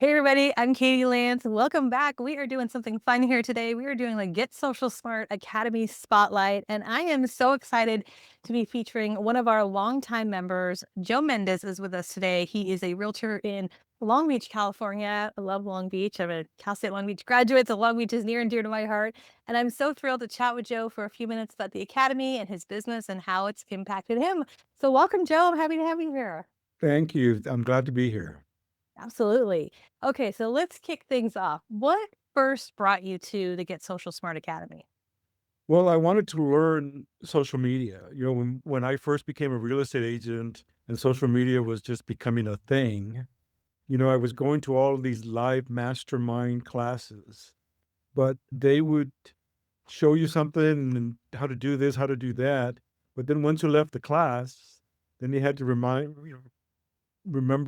Hey everybody, I'm Katie Lance. Welcome back. We are doing something fun here today. We are doing the Get Social Smart Academy Spotlight, and I am so excited to be featuring one of our longtime members. Joe Mendez is with us today. He is a realtor in Long Beach, California. I love Long Beach. I'm a Cal State Long Beach graduate, so Long Beach is near and dear to my heart. And I'm so thrilled to chat with Joe for a few minutes about the Academy and his business and how it's impacted him. So welcome, Joe. I'm happy to have you here. Thank you. I'm glad to be here. Absolutely. Okay, so let's kick things off. What first brought you to the Get Social Smart Academy? Well, I wanted to learn social media. When I first became a real estate agent and social media was just becoming a thing, I was going to all of these live mastermind classes, but they would show you something and how to do this, how to do that. But then once you left the class, then you had to remember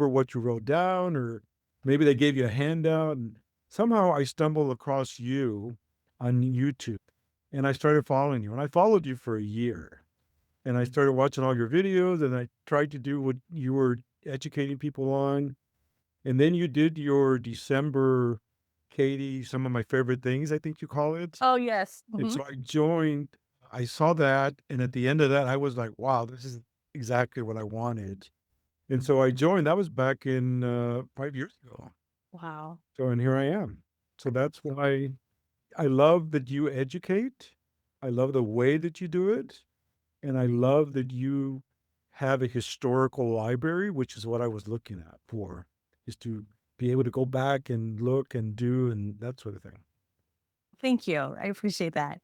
what you wrote down, or maybe they gave you a handout. And somehow I stumbled across you on YouTube and I started following you. And I followed you for a year and I started watching all your videos and I tried to do what you were educating people on. And then you did your December Katie, some of my favorite things, I think you call it. Oh, yes. And so I joined, I saw that. And at the end of that, I was like, wow, this is exactly what I wanted. And so I joined. That was back in 5 years ago. Wow. So and here I am. So that's why I love that you educate. I love the way that you do it, and I love that you have a historical library, which is what I was looking at for, is to be able to go back and look and do and that sort of thing. Thank you. I appreciate that.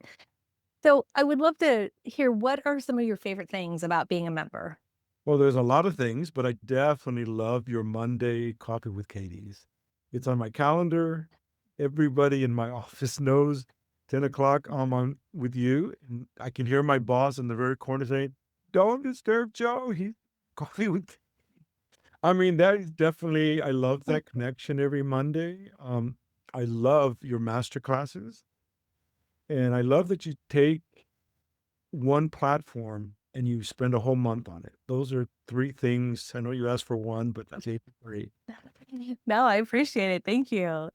So I would love to hear what are some of your favorite things about being a member? Well, there's a lot of things, but I definitely love your Monday coffee with Katie's. It's on my calendar. Everybody in my office knows 10 o'clock I'm on with you. And I can hear my boss in the very corner saying, don't disturb Joe. He's coffee with. I mean, that is definitely, I love that connection every Monday. I love your master classes. And I love that you take one platform and you spend a whole month on it. Those are 3 things. I know you asked for 1, but I gave you 3. No, I appreciate it. Thank you.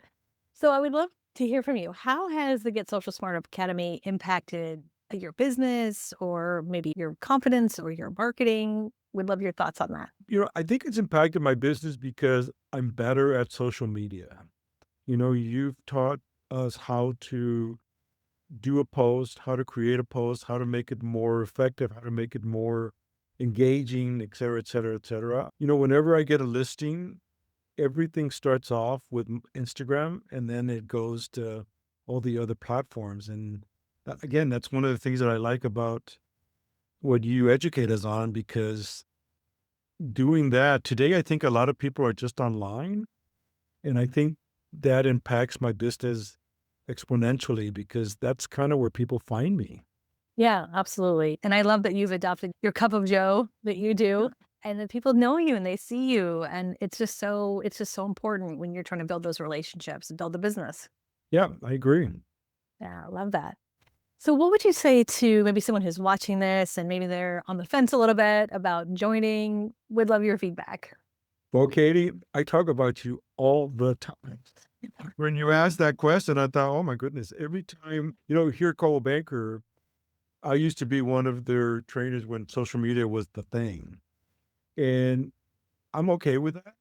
So I would love to hear from you. How has the Get Social Smart Academy impacted your business or maybe your confidence or your marketing? Would love your thoughts on that. I think it's impacted my business because I'm better at social media. You've taught us how to do a post, how to create a post, how to make it more effective, how to make it more engaging, et cetera, et cetera, et cetera. Whenever I get a listing, everything starts off with Instagram and then it goes to all the other platforms. And again, that's one of the things that I like about what you educate us on, because doing that today, I think a lot of people are just online. And I think that impacts my business exponentially because that's kind of where people find me. Yeah, absolutely. And I love that you've adopted your cup of joe that you do and that people know you and they see you. And it's just so important when you're trying to build those relationships and build the business. Yeah, I agree. Yeah, I love that. So what would you say to maybe someone who's watching this and maybe they're on the fence a little bit about joining? Would love your feedback. Well, Katie, I talk about you all the time. When you asked that question, I thought, oh my goodness, every time, here at Coldwell Banker, I used to be one of their trainers when social media was the thing. And I'm okay with that.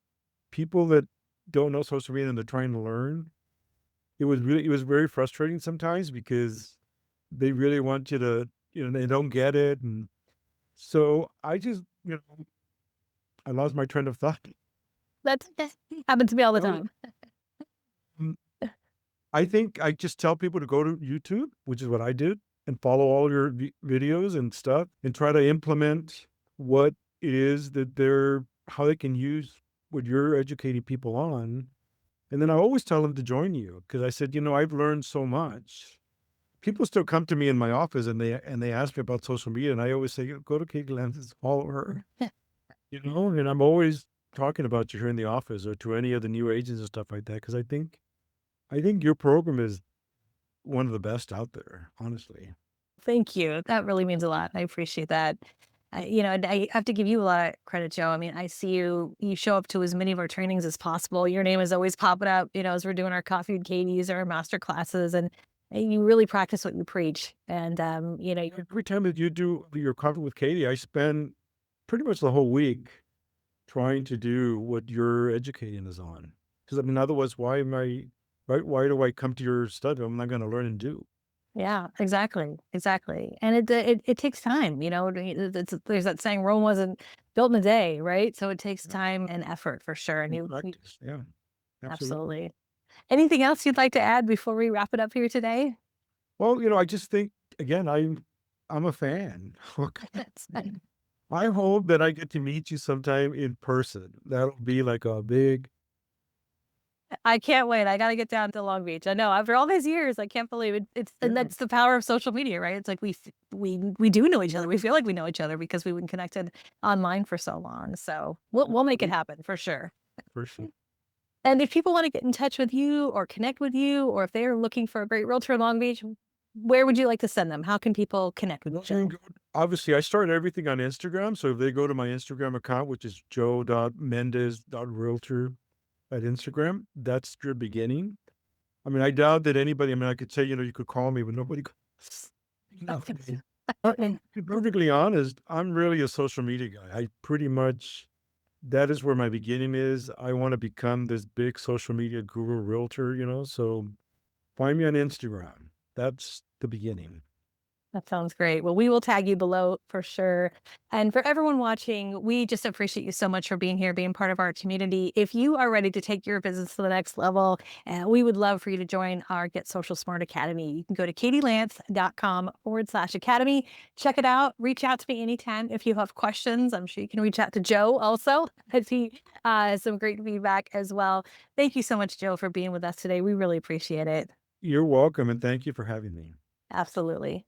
People that don't know social media and they're trying to learn, it was very frustrating sometimes because they really want you to, they don't get it. And so I just, I lost my train of thought. That's happens to me all the No, time. mm, I think I just tell people to go to YouTube, which is what I did, and follow all your videos and stuff and try to implement what it is that how they can use what you're educating people on. And then I always tell them to join you because I said, I've learned so much. People still come to me in my office and they ask me about social media. And I always say, go to Kate Lenses, follow her, and I'm always talking about you here in the office or to any of the new agents and stuff like that. Cause I think your program is one of the best out there, honestly. Thank you. That really means a lot. I appreciate that. And I have to give you a lot of credit, Joe. I mean, I see you show up to as many of our trainings as possible. Your name is always popping up, as we're doing our coffee with Katie's or our master classes, and you really practice what you preach. And Every time that you do your coffee with Katie, I spend pretty much the whole week trying to do what you're educating us on. Because I mean, otherwise, why do I come to your study? I'm not going to learn and do. yeah, exactly, exactly. And it takes time, there's that saying Rome wasn't built in a day, right? So it takes Yeah, time and effort for sure. And and you practice. Yeah, absolutely. absolutely. Anything else you'd like to add before we wrap it up here today? Well, I just think again, I'm a fan. Look, That's I hope that I get to meet you sometime in person. That'll be like a big, I can't wait. I gotta get down to Long Beach. I know after all these years, I can't believe it. And yeah, that's the power of social media, right? It's like we do know each other. We feel like we know each other because we've been connected online for so long. So we'll make it absolutely, happen for sure. for sure. And if people want to get in touch with you or connect with you, or if they're looking for a great realtor in Long Beach, where would you like to send them? How can people connect with you, Well, you Joe? go obviously, I start everything on Instagram, so if they go to my Instagram account, which is joe.mendez.realtor at Instagram, that's your beginning. I mean, I doubt that anybody I mean, I could say, you could call me, but nobody c no. And to be perfectly honest, I'm really a social media guy. I pretty much that is where my beginning is. I wanna become this big social media guru realtor, so find me on Instagram. That's the beginning. That sounds great. Well, we will tag you below for sure. And for everyone watching, we just appreciate you so much for being here, being part of our community. If you are ready to take your business to the next level, we would love for you to join our Get Social Smart Academy. You can go to katielance.com/academy. Check it out. Reach out to me anytime if you have questions. I'm sure you can reach out to Joe also, as he has some great feedback as well. Thank you so much, Joe, for being with us today. We really appreciate it. You're welcome, and thank you for having me. Absolutely.